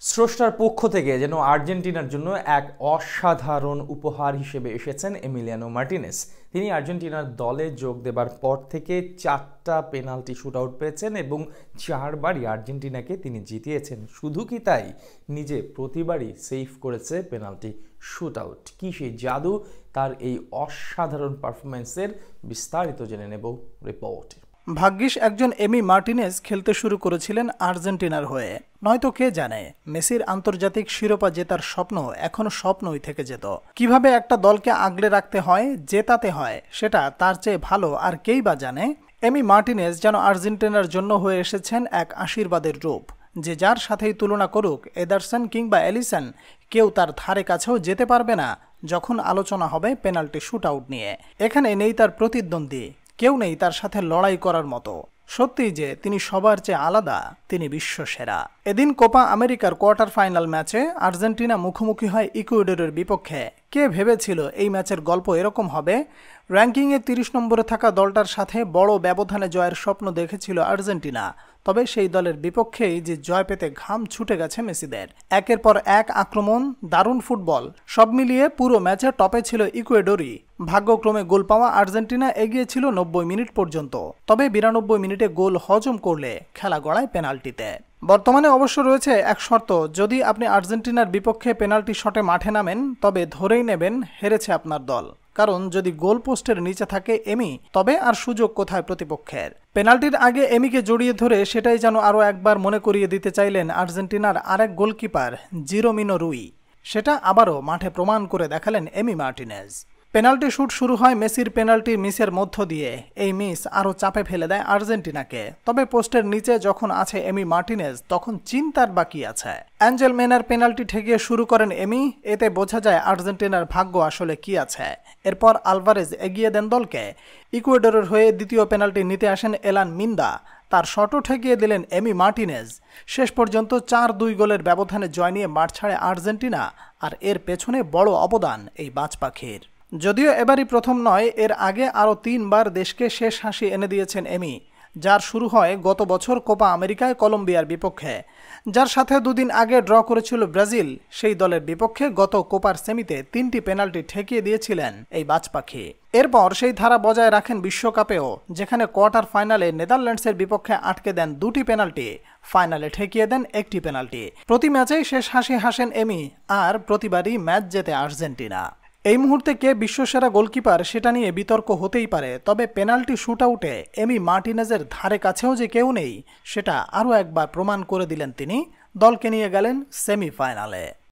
স্রষ্টার পক্ষ থেকে যেন আর্জেন্টিনার জন্য এক অসাধারণ উপহার হিসেবে এসেছেন এমিলিয়ানো মার্টিনেজ। তিনি আর্জেন্টিনার দলে যোগ দেবার পর থেকে 4টা পেনাল্টি শুট আউট পেয়েছেন এবং 4বারই আর্জেন্টিনাকে তিনি জিতিয়েছেন। শুধু কি তাই, নিজে প্রতিবারই সেভ করেছে পেনাল্টি শুট আউট। কি সেই জাদু, তার এই অসাধারণ পারফরমেন্সের বিস্তারিত জেনে নেব রিপোর্টে। ভাগ্যিস একজন এমি মার্টিনেজ খেলতে শুরু করেছিলেন আর্জেন্টিনার হয়ে, নয়তো কে জানে মেসির আন্তর্জাতিক শিরোপা জেতার স্বপ্ন এখনো স্বপ্নই থেকে যেত। কিভাবে একটা দলকে আগলে রাখতে হয়, জেতাতে হয়, সেটা তার চেয়ে ভালো আর কেই বা জানে। এমি মার্টিনেজ যেন আর্জেন্টিনার জন্য হয়ে এসেছেন এক আশীর্বাদের রূপ। যে যার সাথেই তুলনা করুক, এদারসন কিংবা এলিসন, কেউ তার ধারে কাছেও যেতে পারবে না যখন আলোচনা হবে পেনাল্টি শুট আউট নিয়ে। এখানে নেই তার প্রতিদ্বন্দ্বী, কেউ নেই তার সাথে লড়াই করার মতো। সত্যিই যে তিনি সবার চেয়ে আলাদা, তিনি বিশ্বসেরা। এদিন কোপা আমেরিকার কোয়ার্টার ফাইনাল ম্যাচে আর্জেন্টিনা মুখোমুখি হয় ইকুয়েডরের বিপক্ষে। কে ভেবেছিল এই ম্যাচের গল্প এরকম হবে? র্যাঙ্কিংয়ে 30 নম্বরে থাকা দলটার সাথে বড় ব্যবধানে জয়ের স্বপ্ন দেখেছিল আর্জেন্টিনা। তবে সেই দলের বিপক্ষেই যে জয় পেতে ঘাম ছুটে গেছে মেসিদের। একের পর এক আক্রমণ, দারুণ ফুটবল, সব মিলিয়ে পুরো ম্যাচে টপে ছিল ইকুয়েডরই। ভাগ্যক্রমে গোল পাওয়া আর্জেন্টিনা এগিয়ে ছিল 90 মিনিট পর্যন্ত। তবে 92 মিনিটে গোল হজম করলে খেলা গড়ায় পেনাল্টিতে। বর্তমানে অবশ্য রয়েছে এক শর্ত, যদি আপনি আর্জেন্টিনার বিপক্ষে পেনাল্টি শটে মাঠে নামেন তবে ধরেই নেবেন হেরেছে আপনার দল। কারণ যদি গোল পোস্টের নিচে থাকে এমি, তবে আর সুযোগ কোথায় প্রতিপক্ষের। পেনাল্টির আগে এমিকে জড়িয়ে ধরে সেটাই যেন আরও একবার মনে করিয়ে দিতে চাইলেন আর্জেন্টিনার আরেক গোলকিপার জিরোমিনো রুই। সেটা আবারও মাঠে প্রমাণ করে দেখালেন এমি মার্টিনেজ। পেনাল্টি শুট শুরু হয় মেসির পেনাল্টি মিসের মধ্য দিয়ে। এই মিস আরও চাপে ফেলে দেয় আর্জেন্টিনাকে। তবে পোস্টের নিচে যখন আছে এমি মার্টিনেজ, তখন চিন্তার বাকি আছে। অ্যাঞ্জেল মেনার পেনাল্টি ঠেকিয়ে শুরু করেন এমি। এতে বোঝা যায় আর্জেন্টিনার ভাগ্য আসলে কি আছে। এরপর আলভারেজ এগিয়ে দেন দলকে। ইকুয়েডরের হয়ে দ্বিতীয় পেনাল্টি নিতে আসেন এলান মিন্দা। তার শটও ঠেকিয়ে দিলেন এমি মার্টিনেজ। শেষ পর্যন্ত 4-2 গোলের ব্যবধানে জয় নিয়ে মাঠ ছাড়ে আর্জেন্টিনা। আর এর পেছনে বড় অবদান এই বাজপাখির। যদিও এবারই প্রথম নয়, এর আগে আরও 3বার দেশকে শেষ হাসি এনে দিয়েছেন এমি। যার শুরু হয় গত বছর কোপা আমেরিকায় কলম্বিয়ার বিপক্ষে, যার সাথে দুদিন আগে ড্র করেছিল ব্রাজিল। সেই দলের বিপক্ষে গত কোপার সেমিতে 3টি পেনাল্টি ঠেকিয়ে দিয়েছিলেন এই বাজপাখি। এরপর সেই ধারা বজায় রাখেন বিশ্বকাপেও, যেখানে কোয়ার্টার ফাইনালে নেদারল্যান্ডসের বিপক্ষে আটকে দেন 2টি পেনাল্টি, ফাইনালে ঠেকিয়ে দেন 1টি পেনাল্টি। প্রতি ম্যাচেই শেষ হাসি হাসেন এমি, আর প্রতিবারই ম্যাচ জেতে আর্জেন্টিনা। এই মুহূর্তে কে বিশ্বসেরা গোলকিপার সেটা নিয়ে বিতর্ক হতেই পারে, তবে পেনাল্টি শুট আউটে এমি মার্টিনেজের ধারে কাছেও যে কেউ নেই, সেটা আরও একবার প্রমাণ করে দিলেন তিনি। দলকে নিয়ে গেলেন সেমিফাইনালে।